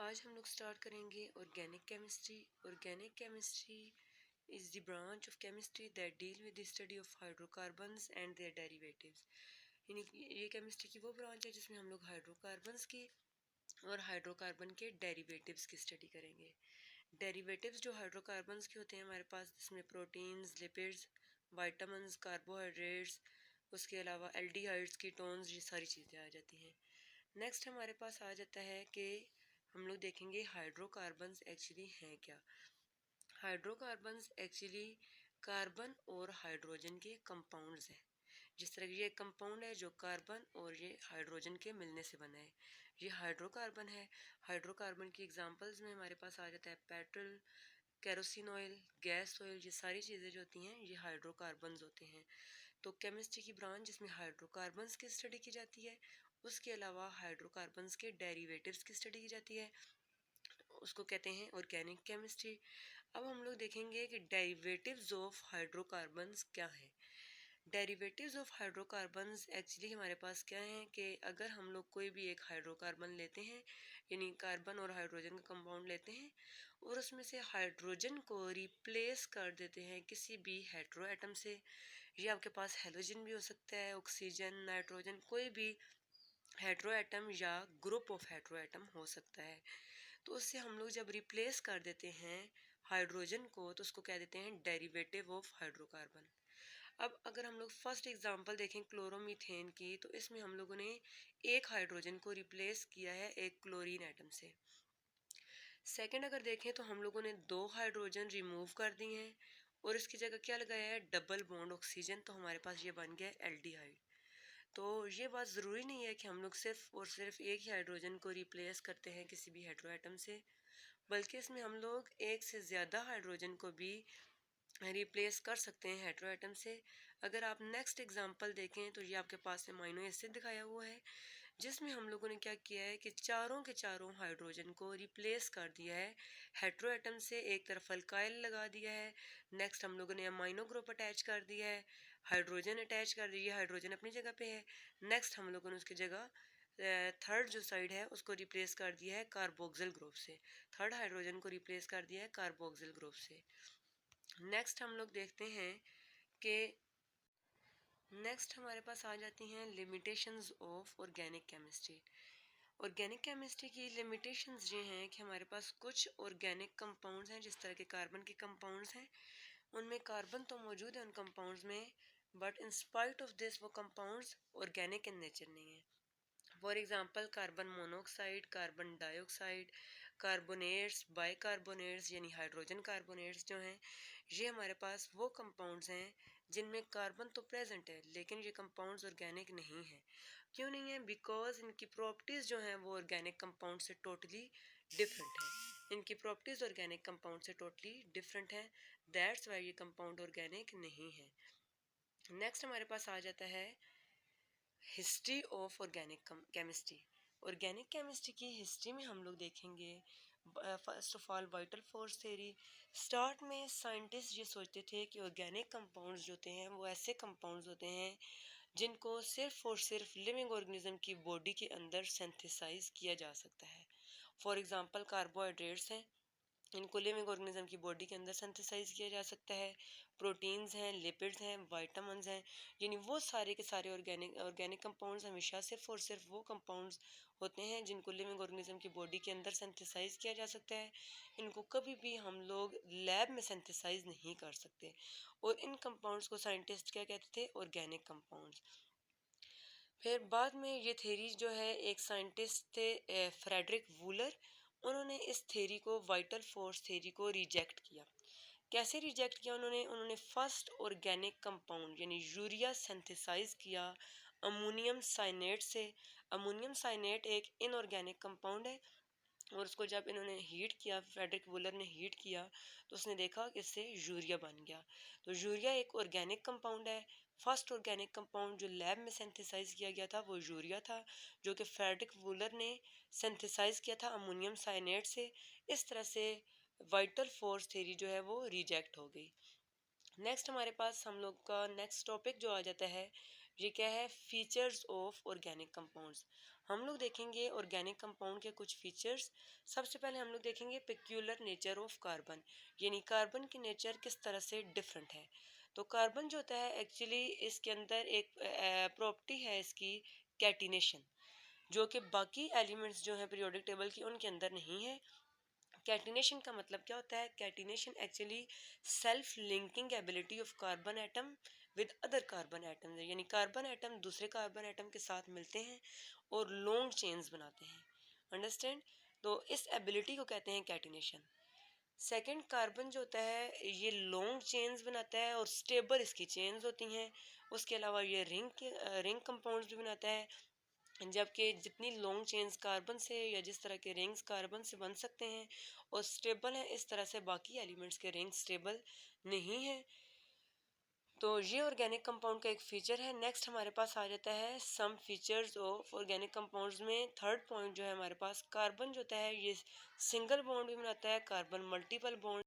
आज हम लोग स्टार्ट करेंगे organic chemistry. Organic chemistry is the branch of chemistry that deal with the study of hydrocarbons and their derivatives. यानी ये chemistry की वो ब्रांच है जिसमें हम लोग हाइड्रोकार्बन्स की और हाइड्रोकार्बन के डेरिवेटिव्स की स्टडी करेंगे। डेरिवेटिव्स जो हाइड्रोकार्बन्स के होते हैं हमारे पास, जिसमें प्रोटीन्स, लिपिड्स, वाइटामिन्स, कार्बोहाइड्रेट्स, उसके अलावा एल्डिहाइड्स, कीटोन्स, ये सारी चीज़ें आ जाती हैं। नेक्स्ट हमारे पास आ जाता है कि हम लोग देखेंगे हाइड्रोकार्बन्स एक्चुअली हैं क्या। हाइड्रोकार्बन्स एक्चुअली कार्बन और हाइड्रोजन के कंपाउंड्स हैं। जिस तरह ये कंपाउंड है जो कार्बन और ये हाइड्रोजन के मिलने से बना है, ये हाइड्रोकार्बन है। हाइड्रोकार्बन की एग्जांपल्स में हमारे पास आ जाता है petrol, kerosene oil, gas oil, ये सारी चीज़ें जो होती हैं ये हाइड्रोकार्बन्स होते हैं। तो केमिस्ट्री की ब्रांच जिसमें हाइड्रोकार्बन्स की स्टडी की जाती है, उसके अलावा हाइड्रोकार्बन्स के डेरिवेटिव्स की स्टडी की जाती है, उसको कहते हैं ऑर्गेनिक केमिस्ट्री। अब हम लोग देखेंगे कि डेरिवेटिव्स ऑफ हाइड्रोकार्बन्स क्या है। डेरिवेटिव्स ऑफ हाइड्रोकार्बन्स एक्चुअली हमारे पास क्या है कि अगर हम लोग कोई भी एक हाइड्रोकार्बन लेते हैं, यानी कार्बन और हाइड्रोजन का कंपाउंड लेते हैं और उसमें से हाइड्रोजन को रिप्लेस कर देते हैं किसी भी हेटेरो एटम से, ये आपके पास हेलोजन भी हो सकता है, ऑक्सीजन, नाइट्रोजन, कोई भी हेटेरो एटम या ग्रुप ऑफ हेटेरो एटम हो सकता है। तो उससे हम लोग जब रिप्लेस कर देते हैं हाइड्रोजन को तो उसको कह देते हैं डेरिवेटिव ऑफ हाइड्रोकार्बन। अब अगर हम लोग फर्स्ट एग्जांपल देखें क्लोरोमीथेन की, तो इसमें हम लोगों ने एक हाइड्रोजन को रिप्लेस किया है एक क्लोरीन एटम से। सेकंड अगर देखें तो हम लोगों ने दो हाइड्रोजन रिमूव कर दिए हैं और इसकी जगह क्या लगाया है, डबल बॉन्ड ऑक्सीजन, तो हमारे पास ये बन गया एल्डिहाइड। तो ये बात ज़रूरी नहीं है कि हम लोग सिर्फ और सिर्फ एक ही हाइड्रोजन को रिप्लेस करते हैं किसी भी हेटेरो एटम से, बल्कि इसमें हम लोग एक से ज़्यादा हाइड्रोजन को भी रिप्लेस कर सकते हैं हेटेरो एटम से। अगर आप नेक्स्ट एग्जांपल देखें तो ये आपके पास अमाइनो एसिड दिखाया हुआ है, जिसमें हम लोगों ने क्या किया है कि चारों के चारों हाइड्रोजन को रिप्लेस कर दिया है हेटेरो एटम से, एक तरफ अल्काइल लगा दिया है, नेक्स्ट हम लोगों ने अमाइनो ग्रुप अटैच कर दिया है, हाइड्रोजन अटैच कर दिया, हाइड्रोजन अपनी जगह पे है, नेक्स्ट हम लोगों ने उसकी जगह थर्ड जो साइड है उसको रिप्लेस कर दिया है कार्बोक्सिल ग्रुप से, थर्ड हाइड्रोजन को रिप्लेस कर दिया है कार्बोक्सिल ग्रुप से। नेक्स्ट हम लोग देखते हैं कि नेक्स्ट हमारे पास आ जाती हैं limitations of organic chemistry. Organic chemistry की लिमिटेशंस ये हैं कि हमारे पास कुछ ऑर्गेनिक कंपाउंड्स हैं, जिस तरह के कार्बन के कंपाउंड्स हैं उनमें कार्बन तो मौजूद है उन कंपाउंड्स में, but in spite of this वो कंपाउंड्स ऑर्गेनिक इन नेचर नहीं है। For example carbon monoxide, carbon dioxide, carbonates, bicarbonates यानी हाइड्रोजन कार्बोनेट्स जो हैं, ये हमारे पास वो कंपाउंड्स हैं जिनमें कार्बन तो प्रेजेंट है लेकिन ये कंपाउंड्स ऑर्गेनिक नहीं है। क्यों नहीं है? बिकॉज इनकी प्रॉपर्टीज़ जो हैं वो ऑर्गेनिक कंपाउंड से टोटली डिफरेंट है। इनकी प्रॉपर्टीज़ ऑर्गेनिक कंपाउंड से टोटली डिफरेंट है, दैट्स वाई ये कंपाउंड ऑर्गेनिक नहीं है। नेक्स्ट हमारे पास आ जाता है history of organic chemistry. Organic chemistry की हिस्ट्री में हम लोग देखेंगे first of all vital force theory. Start में साइंटिस्ट ये सोचते थे कि ऑर्गेनिक कंपाउंड्स जो होते हैं वो ऐसे कंपाउंड्स होते हैं जिनको सिर्फ और सिर्फ लिविंग ऑर्गेनिज्म की बॉडी के अंदर सिंथेसाइज किया जा सकता है। फॉर एग्जांपल कार्बोहाइड्रेट्स हैं, इनको लिविंग ऑर्गेनिज्म की बॉडी के अंदर सिंथेसाइज किया जा सकता है। प्रोटीन्स हैं, लिपिड्स हैं, वाइटामिन्स हैं, यानी वो सारे के सारे ऑर्गेनिक कंपाउंड्स हमेशा सिर्फ और सिर्फ वो कंपाउंड्स होते हैं जिनको लिविंग ऑर्गेनिज्म की बॉडी के अंदर सिंथेसाइज किया जा सकता है। इनको कभी भी हम लोग लैब में सिंथेसाइज नहीं कर सकते और इन कंपाउंड्स को साइंटिस्ट क्या कहते थे, ऑर्गेनिक कंपाउंड्स। फिर बाद में ये थ्योरी जो है, एक साइंटिस्ट थे फ्रेडरिक वूलर, उन्होंने इस थ्योरी को, वाइटल फोर्स थ्योरी को रिजेक्ट किया। कैसे रिजेक्ट किया उन्होंने? उन्होंने फर्स्ट ऑर्गेनिक कंपाउंड यानी यूरिया सिंथेसाइज किया अमोनियम साइनेट से। अमोनियम साइनेट एक इनऑर्गेनिक कंपाउंड है और उसको जब इन्होंने हीट किया, फ्रेडरिक वुलर ने हीट किया, तो उसने देखा कि इससे यूरिया बन गया। तो यूरिया एक ऑर्गेनिक कंपाउंड है। फर्स्ट ऑर्गेनिक कंपाउंड जो लैब में सिंथेसाइज किया गया था वो यूरिया था, जो कि फ्रेडरिक वुलर ने सिंथेसाइज किया था अमोनियम साइनेट से। इस तरह से वाइटल फोर्स थ्योरी जो है वो रिजेक्ट हो गई। नेक्स्ट हमारे पास हम लोग का नेक्स्ट टॉपिक जो आ जाता है ये क्या है, फीचर्स ऑफ ऑर्गेनिक कंपाउंड्स। हम लोग देखेंगे ऑर्गेनिक कंपाउंड के कुछ फीचर्स। सबसे पहले हम लोग देखेंगे पेक्यूलर नेचर ऑफ कार्बन, यानी कार्बन की नेचर किस तरह से डिफरेंट है। तो कार्बन जो होता है एक्चुअली इसके अंदर एक प्रॉपर्टी है इसकी, कैटिनेशन, जो कि बाकी एलिमेंट्स जो हैं पीरियोडिक टेबल की उनके अंदर नहीं है। कैटिनेशन का मतलब क्या होता है, catenation actually self linking ability of carbon atom with other carbon atom, यानी कार्बन एटम दूसरे कार्बन एटम के साथ मिलते हैं और लॉन्ग चेन्स बनाते हैं, अंडरस्टैंड। तो इस एबिलिटी को कहते हैं कैटिनेशन। सेकंड, कार्बन जो होता है ये लॉन्ग चेन्स बनाता है और स्टेबल इसकी चेन्स होती हैं। उसके अलावा ये रिंग कंपाउंड्स भी बनाता है, जबकि जितनी लॉन्ग चेन्स कार्बन से या जिस तरह के रिंग्स कार्बन से बन सकते हैं और स्टेबल हैं, इस तरह से बाकी एलिमेंट्स के रिंग्स स्टेबल नहीं है। तो ये ऑर्गेनिक कंपाउंड का एक फीचर है। नेक्स्ट हमारे पास आ जाता है some features of organic compounds में थर्ड पॉइंट जो है हमारे पास, कार्बन जो होता है ये सिंगल बॉन्ड भी बनाता है, कार्बन मल्टीपल बॉन्ड।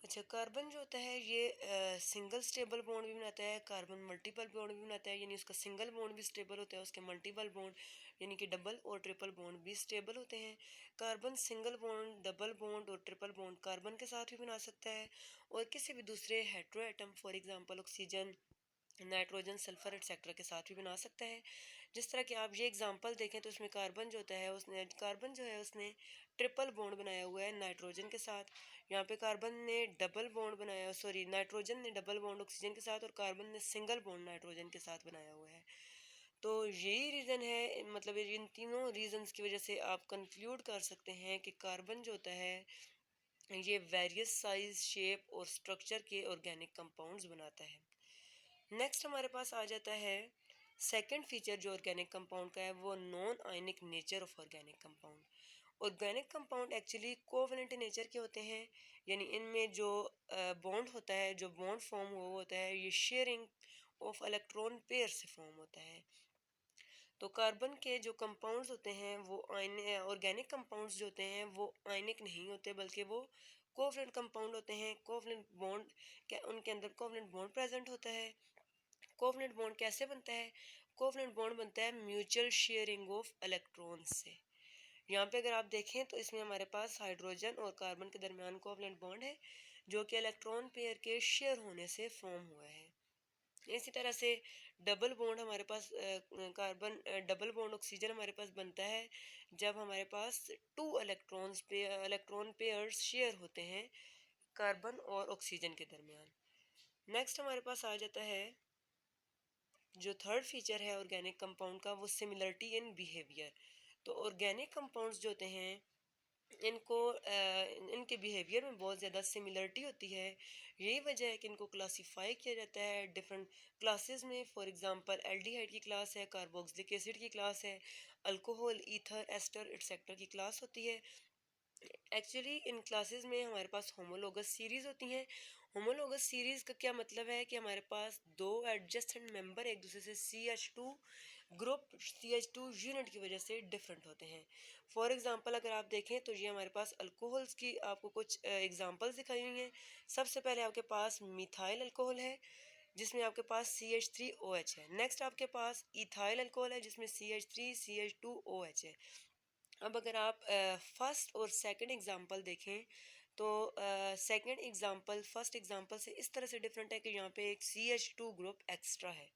अच्छा, कार्बन जो होता है ये सिंगल स्टेबल बॉन्ड भी बनाता है, कार्बन मल्टीपल बॉन्ड भी बनाता है, यानी उसका सिंगल बॉन्ड भी स्टेबल होता है, उसके मल्टीपल बॉन्ड यानी कि डबल और ट्रिपल बॉन्ड भी स्टेबल होते हैं। Carbon single bond, double bond और ट्रिपल बॉन्ड कार्बन के साथ भी बना सकता है और किसी भी दूसरे hetero atom, for example oxygen, nitrogen, sulphur etcetera के साथ भी बना सकता है। जिस तरह कि आप ये एग्जांपल देखें तो उसमें कार्बन जो होता है उसने कार्बन जो है उसने ट्रिपल बॉन्ड बनाया हुआ है नाइट्रोजन के साथ। यहाँ पे कार्बन ने डबल बॉन्ड बनाया, सॉरी नाइट्रोजन ने डबल बॉन्ड ऑक्सीजन के साथ और कार्बन ने सिंगल बॉन्ड नाइट्रोजन के साथ बनाया हुआ है। तो यही रीज़न है, मतलब इन तीनों रीजंस की वजह से आप कंक्लूड कर सकते हैं कि कार्बन जो होता है ये वेरियस साइज, शेप और स्ट्रक्चर के ऑर्गेनिक कंपाउंड्स बनाता है। नेक्स्ट हमारे पास आ जाता है सेकंड फीचर जो ऑर्गेनिक कंपाउंड का है, वो non ionic nature of organic compound. Organic compound actually covalent nature के होते हैं, यानी इनमें जो बॉन्ड होता है, जो बॉन्ड फॉर्म हुआ होता है, ये शेयरिंग ऑफ इलेक्ट्रॉन पेयर से फॉर्म होता है। तो कार्बन के जो कंपाउंड्स होते हैं वो ऑर्गेनिक कंपाउंड्स जो होते हैं वो आयनिक नहीं होते, बल्कि वो कोवलेंट कंपाउंड होते हैं। कोवलेंट बॉन्ड उनके अंदर कोवलेंट बॉन्ड प्रेजेंट होता है। कोवलेंट बॉन्ड कैसे बनता है, कोवलेंट बॉन्ड बनता है म्यूचुअल शेयरिंग ऑफ इलेक्ट्रॉन्स से। यहाँ पे अगर आप देखें तो इसमें हमारे पास हाइड्रोजन और कार्बन के दरमियान कोवलेंट बॉन्ड है जो कि इलेक्ट्रॉन पेयर के शेयर होने से फॉर्म हुआ है। इसी तरह से डबल बॉन्ड हमारे पास कार्बन डबल बॉन्ड ऑक्सीजन हमारे पास बनता है जब हमारे पास टू इलेक्ट्रॉन पेयर्स शेयर होते हैं कार्बन और ऑक्सीजन के दरमियान। नेक्स्ट हमारे पास आ जाता है जो थर्ड फीचर है ऑर्गेनिक कंपाउंड का, वो सिमिलरिटी इन बिहेवियर। तो ऑर्गेनिक कंपाउंड्स जो होते हैं इनको इनके बिहेवियर में बहुत ज़्यादा सिमिलरिटी होती है। यही वजह है कि इनको क्लासीफाई किया जाता है डिफरेंट क्लासेस में। फॉर एग्जांपल एल्डिहाइड की क्लास है, कार्बोक्सिलिक एसिड की क्लास है, अल्कोहल, ईथर, एस्टर एटसेट्रा की क्लास होती है। एक्चुअली इन क्लासेस में हमारे पास होमोलोगस सीरीज होती हैं। होमोलोगस सीरीज का क्या मतलब है कि हमारे पास दो एडजेसेंट मेंबर एक दूसरे से CH2 ग्रुप, CH2 यूनिट की वजह से डिफरेंट होते हैं। फॉर एग्जांपल अगर आप देखें तो ये हमारे पास अल्कोहल्स की आपको कुछ एग्जांपल्स दिखाई हुई हैं। सबसे पहले आपके पास मिथाइल अल्कोहल है जिसमें आपके पास CH3OH है। नेक्स्ट आपके पास इथाइल अल्कोहल है जिसमें CH3CH2OH है। अब अगर आप फर्स्ट और सेकंड एग्जांपल देखें तो सेकंड एग्जांपल फर्स्ट एग्जांपल से इस तरह से डिफरेंट है कि यहाँ पे एक CH2 ग्रुप एक्स्ट्रा है।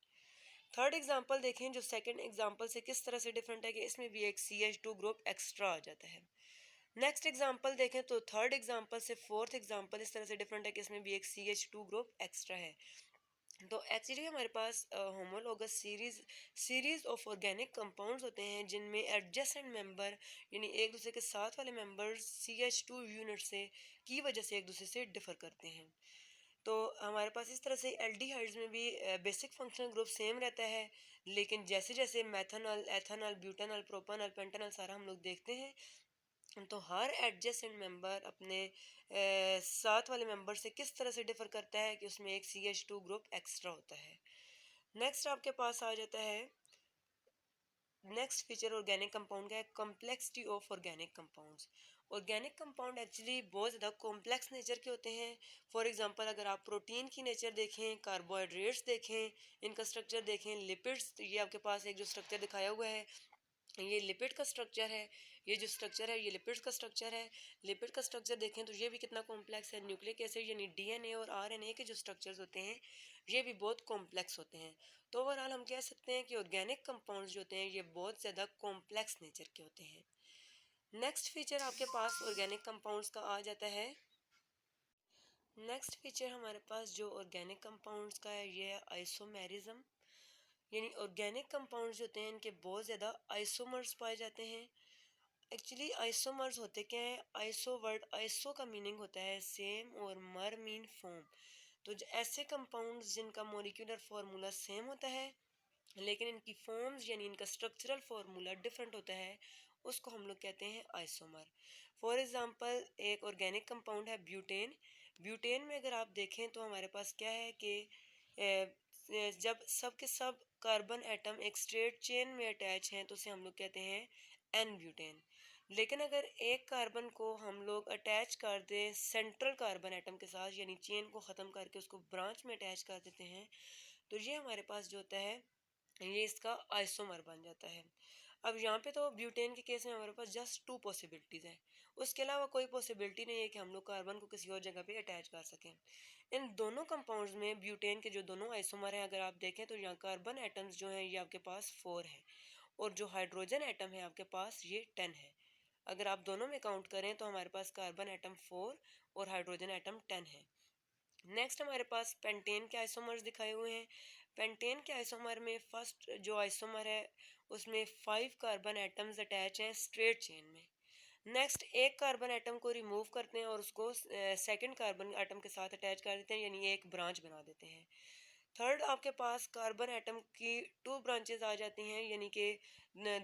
थर्ड एग्जांपल देखें जो सेकंड एग्जांपल से किस तरह से डिफरेंट है कि इसमें भी एक CH2 ग्रुप एक्स्ट्रा आ जाता है। नेक्स्ट एग्जांपल देखें तो थर्ड एग्जांपल से फोर्थ एग्जांपल इस तरह से डिफरेंट है कि इसमें भी एक CH2 ग्रुप एक्स्ट्रा है। तो एक्चुअली हमारे पास homologous series of organic compounds होते हैं जिनमें एडजेसेंट मेंबर यानी एक दूसरे के साथ वाले मेंबर्स CH2 यूनिट से की वजह से एक दूसरे से डिफर करते हैं। तो हमारे पास इस तरह से एल्डिहाइड्स में भी बेसिक फंक्शनल ग्रुप सेम रहता है, लेकिन जैसे जैसे मैथनॉल, एथनॉल, ब्यूटानॉल, प्रोपानॉल, पेंटानॉल सारा हम लोग देखते हैं तो हर एडजेसेंट मेंबर अपने साथ वाले मेंबर से किस तरह से डिफर करता है कि उसमें एक CH2 ग्रुप एक्स्ट्रा होता है। नेक्स्ट आपके पास आ जाता है नेक्स्ट फीचर ऑर्गेनिक कंपाउंड का है complexity of organic compounds. Organic compound actually बहुत ज़्यादा कॉम्प्लेक्स नेचर के होते हैं। फॉर एग्जांपल अगर आप प्रोटीन की नेचर देखें, कार्बोहाइड्रेट्स देखें, इनका स्ट्रक्चर देखें, लिपिड्स, ये आपके पास एक जो स्ट्रक्चर दिखाया हुआ है ये लिपिड का स्ट्रक्चर है। ये जो स्ट्रक्चर है ये लिपिड्स का स्ट्रक्चर है। लिपिड का स्ट्रक्चर देखें तो ये भी कितना कॉम्प्लेक्स है। न्यूक्लिक एसिड यानी डीएनए और आरएनए के जो स्ट्रक्चर्स होते हैं ये भी बहुत कॉम्प्लेक्स होते हैं। तो ओवरऑल हम कह सकते हैं कि ऑर्गेनिक कंपाउंड्स जो होते हैं ये बहुत ज़्यादा कॉम्प्लेक्स नेचर के होते हैं। नेक्स्ट फीचर आपके पास ऑर्गेनिक कंपाउंड्स का आ जाता है। नेक्स्ट फीचर हमारे पास जो ऑर्गेनिक कंपाउंड्स का है ये है आइसोमेरिज्म। यानी ऑर्गेनिक कंपाउंड्स होते हैं इनके बहुत ज़्यादा आइसोमर्स पाए जाते हैं। एक्चुअली आइसोमर्स होते क्या है? आइसो वर्ड आइसो का मीनिंग होता है सेम और मर मीन फॉर्म। तो ऐसे कंपाउंड्स जिनका मॉलिक्यूलर फार्मूला सेम होता है लेकिन इनकी फॉर्म्स यानी इनका स्ट्रक्चरल फार्मूला डिफरेंट होता है उसको हम लोग कहते हैं आइसोमर। फॉर एग्जांपल एक ऑर्गेनिक कंपाउंड है ब्यूटेन। ब्यूटेन में अगर आप देखें तो हमारे पास क्या है कि जब सब के सब कार्बन एटम एक स्ट्रेट चेन में अटैच हैं तो उसे हम लोग कहते हैं एन ब्यूटेन। लेकिन अगर एक कार्बन को हम लोग अटैच कर दें सेंट्रल कार्बन एटम के साथ यानी चेन को ख़त्म करके उसको ब्रांच में अटैच कर देते हैं तो ये हमारे पास जो होता है ये इसका आइसोमर बन जाता है। अब यहाँ पे तो ब्यूटेन के केस में हमारे पास जस्ट 2 पॉसिबिलिटीज़ हैं। उसके अलावा कोई पॉसिबिलिटी नहीं है कि हम लोग कार्बन को किसी और जगह पे अटैच कर सकें। इन दोनों कंपाउंड्स में ब्यूटेन के जो दोनों आइसोमर हैं अगर आप देखें तो यहाँ कार्बन एटम्स जो हैं ये आपके पास 4 है और जो हाइड्रोजन एटम है आपके पास ये 10 है। अगर आप दोनों में काउंट करें तो हमारे पास कार्बन एटम 4 और हाइड्रोजन एटम 10 है। नेक्स्ट हमारे पास पेंटेन के आइसोमर्स दिखाए हुए हैं। पेंटेन के आइसोमर में फर्स्ट जो आइसोमर है उसमें 5 कार्बन एटम्स अटैच हैं स्ट्रेट चेन में। नेक्स्ट एक कार्बन एटम को रिमूव करते हैं और उसको सेकंड कार्बन एटम के साथ अटैच कर देते हैं यानी एक ब्रांच बना देते हैं। थर्ड आपके पास कार्बन एटम की 2 ब्रांचेस आ जाती हैं यानी कि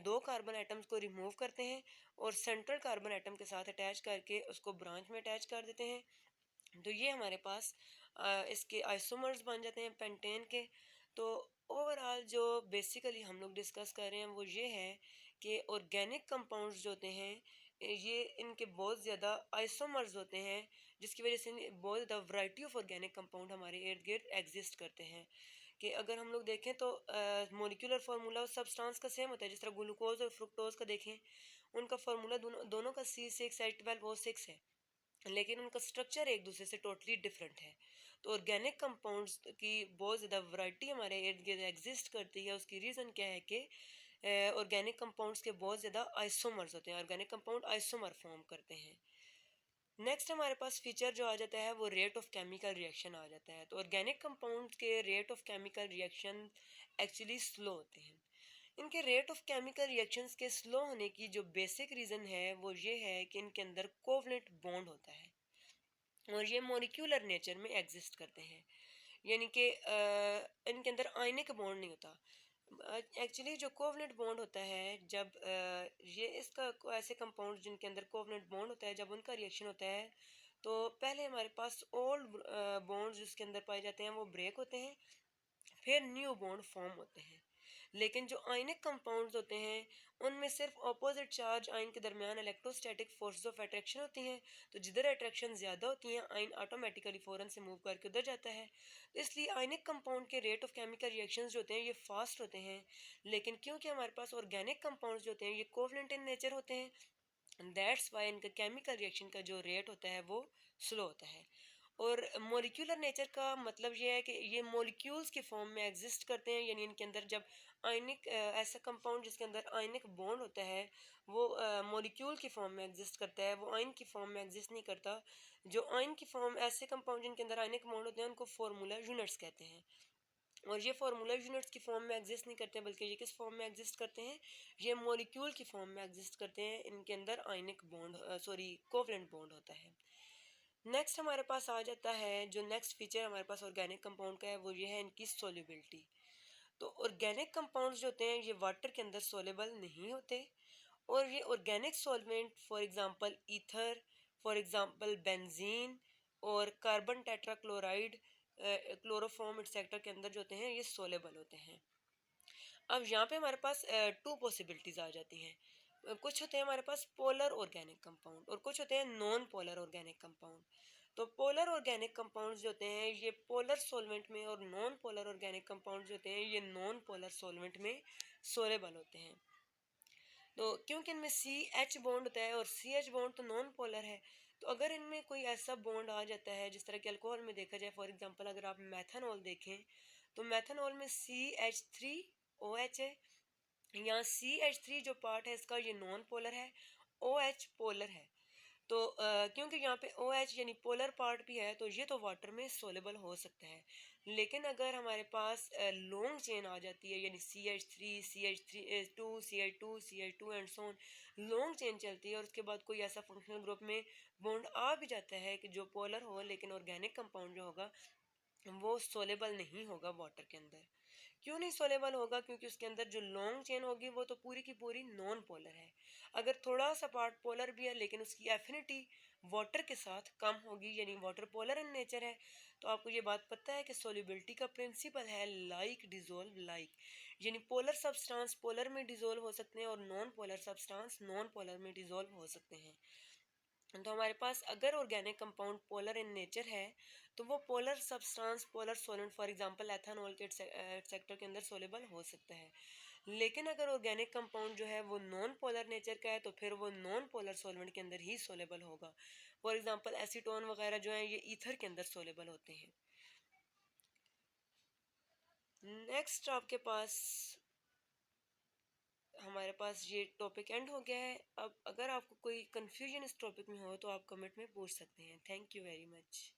2 कार्बन एटम्स को रिमूव करते हैं और सेंट्रल कार्बन एटम के साथ अटैच करके उसको ब्रांच में अटैच कर देते हैं। तो ये हमारे पास इसके आइसोमर्स बन जाते हैं पेंटेन के। तो ओवरऑल जो बेसिकली हम लोग डिस्कस कर रहे हैं वो ये है कि ऑर्गेनिक कंपाउंड्स जो होते हैं ये इनके बहुत ज़्यादा आइसोमर्स होते हैं जिसकी वजह से बहुत ज़्यादा वैरायटी ऑफ ऑर्गेनिक कंपाउंड हमारे इर्द गिर्द एग्जिस्ट करते हैं। कि अगर हम लोग देखें तो मोलिकुलर फार्मूला और सब्सटेंस का सेम होता है। जिस तरह ग्लूकोज और फ्रुक्टोज का देखें उनका फार्मूला दोनों दोनों का C6H12O6 है लेकिन उनका स्ट्रक्चर एक दूसरे से टोटली डिफरेंट है। तो ऑर्गेनिक कंपाउंड्स की बहुत ज़्यादा वैरायटी हमारे इर्द गिर्द एग्जिस्ट करती है। उसकी रीज़न क्या है कि ऑर्गेनिक कंपाउंड्स के बहुत ज़्यादा आइसोमर्स होते हैं। ऑर्गेनिक कंपाउंड आइसोमर फॉर्म करते हैं। नेक्स्ट हमारे पास फीचर जो आ जाता है वो रेट ऑफ केमिकल रिएक्शन आ जाता है। तो ऑर्गेनिक कंपाउंड्स के rate of chemical reaction actually slow होते हैं। इनके रेट ऑफ केमिकल रिएक्शंस के स्लो होने की जो बेसिक रीज़न है वो ये है कि इनके अंदर कोवलेंट बॉन्ड होता है और ये मॉलिक्यूलर नेचर में एग्जिस्ट करते हैं। यानी कि इनके अंदर आयनिक बॉन्ड नहीं होता। एक्चुअली जो कोवलेंट बॉन्ड होता है जब ये इसका ऐसे कंपाउंड जिनके अंदर कोवलेंट बॉन्ड होता है जब उनका रिएक्शन होता है तो पहले हमारे पास ओल्ड बॉन्ड्स जिसके अंदर पाए जाते हैं वो ब्रेक होते हैं फिर न्यू बॉन्ड फॉर्म होते हैं। लेकिन जो आयनिक कंपाउंड्स होते हैं उनमें सिर्फ ऑपोजिट चार्ज आयन के दरमियान इलेक्ट्रोस्टैटिक फोर्सेस ऑफ अट्रैक्शन होती हैं। तो जिधर अट्रैक्शन ज़्यादा होती हैं आयन ऑटोमेटिकली फ़ौरन से मूव करके उधर जाता है। तो इसलिए आयनिक कंपाउंड के रेट ऑफ केमिकल रिएक्शंस जो होते हैं ये फास्ट होते हैं। लेकिन क्योंकि हमारे पास ऑर्गेनिक कंपाउंड्स जो होते हैं ये कोवलेंट इन नेचर होते हैं दैट्स वाई इनका केमिकल रिएक्शन का जो रेट होता है वो स्लो होता है। और मोलिक्यूलर नेचर का मतलब ये है कि ये मोलिक्यूल्स के फॉर्म में एग्जिस्ट करते हैं यानी इनके अंदर जब आयनिक ऐसा कंपाउंड जिसके अंदर आयनिक बॉन्ड होता है वो मोलिक्यूल की फॉर्म में एग्जिस्ट करता है वो आयन की फॉर्म में एग्जिस्ट नहीं करता। जो आयन की फॉर्म ऐसे कंपाउंड जिनके अंदर आयनिक बॉन्ड होते हैं उनको फार्मूला यूनिट्स कहते हैं और ये फार्मूला यूनिट्स की फॉर्म में एग्जिस्ट नहीं करते बल्कि ये किस फॉर्म में एग्जिस्ट करते हैं ये मॉलिक्यूल की फॉर्म में एग्जिस्ट करते हैं। इनके अंदर आयनिक बॉन्ड कोवलेंट बॉन्ड होता है। नेक्स्ट हमारे पास आ जाता है जो नेक्स्ट फीचर हमारे पास ऑर्गेनिक कंपाउंड का है वो ये है इनकी सोल्युबिलिटी। तो ऑर्गेनिक कंपाउंड्स जो होते हैं ये वाटर के अंदर सोलेबल नहीं होते और ये organic solvent for example ether for example benzene और कार्बन टेट्राक्लोराइड क्लोरोफॉर्म एक्सेट्रा के अंदर जो होते हैं ये सोलेबल होते हैं। अब यहाँ पे हमारे पास 2 पॉसिबिलिटीज आ जाती हैं। कुछ होते हैं हमारे पास पोलर ऑर्गेनिक कंपाउंड और कुछ होते हैं नॉन पोलर ऑर्गेनिक कंपाउंड। तो पोलर ऑर्गेनिक कंपाउंड्स जो होते हैं ये पोलर सॉल्वेंट में, और नॉन पोलर ऑर्गेनिक कंपाउंड्स जो होते हैं ये नॉन पोलर सॉल्वेंट में सोलेबल होते हैं। तो क्योंकि इनमें सी एच बॉन्ड होता है और सी एच बॉन्ड तो नॉन पोलर है, तो अगर इनमें कोई ऐसा बॉन्ड आ जाता है जिस तरह के अल्कोहल में देखा जाए, फॉर एग्जांपल अगर आप मैथनॉल देखें तो मैथनॉल में C H three O H है। यहाँ सी एच थ्री जो पार्ट है इसका ये नॉन पोलर है, ओ एच पोलर है। तो क्योंकि यहाँ पे ओ एच यानी पोलर पार्ट भी है तो ये तो वाटर में सोलेबल हो सकता है। लेकिन अगर हमारे पास लॉन्ग चेन आ जाती है यानी C H two C H two and so on, long chain चलती है और उसके बाद कोई ऐसा फंक्शनल ग्रुप में बॉन्ड आ भी जाता है कि जो पोलर हो, लेकिन ऑर्गेनिक कंपाउंड जो होगा वो सोलेबल नहीं होगा वाटर के अंदर। क्यों नहीं सोलेबल होगा? क्योंकि उसके अंदर जो लॉन्ग चेन होगी वो तो पूरी की पूरी नॉन पोलर है। अगर थोड़ा सा पार्ट पोलर भी है लेकिन उसकी एफिनिटी वाटर के साथ कम होगी, यानी वाटर पोलर इन नेचर है, तो आपको ये बात पता है कि सोलिबिलिटी का प्रिंसिपल है लाइक डिजोल्व लाइक, यानी पोलर सब्सटेंस पोलर में डिजोल्व हो सकते हैं और non polar substance non polar में डिजोल्व हो सकते हैं। तो हमारे पास अगर organic compound polar in nature है तो वो polar substance polar solvent for example ethanol के सेक्टर के अंदर सोलेबल हो सकता है। लेकिन अगर ऑर्गेनिक कंपाउंड जो है वो नॉन पोलर नेचर का है तो फिर वो नॉन पोलर सॉल्वेंट के अंदर ही सोलेबल होगा। फॉर एग्जांपल एसीटोन वगैरह जो है ये ईथर के अंदर सोलेबल होते हैं। नेक्स्ट आपके पास हमारे पास ये टॉपिक एंड हो गया है। अब अगर आपको कोई कंफ्यूजन इस टॉपिक में हो तो आप कमेंट में पूछ सकते हैं। Thank you very much.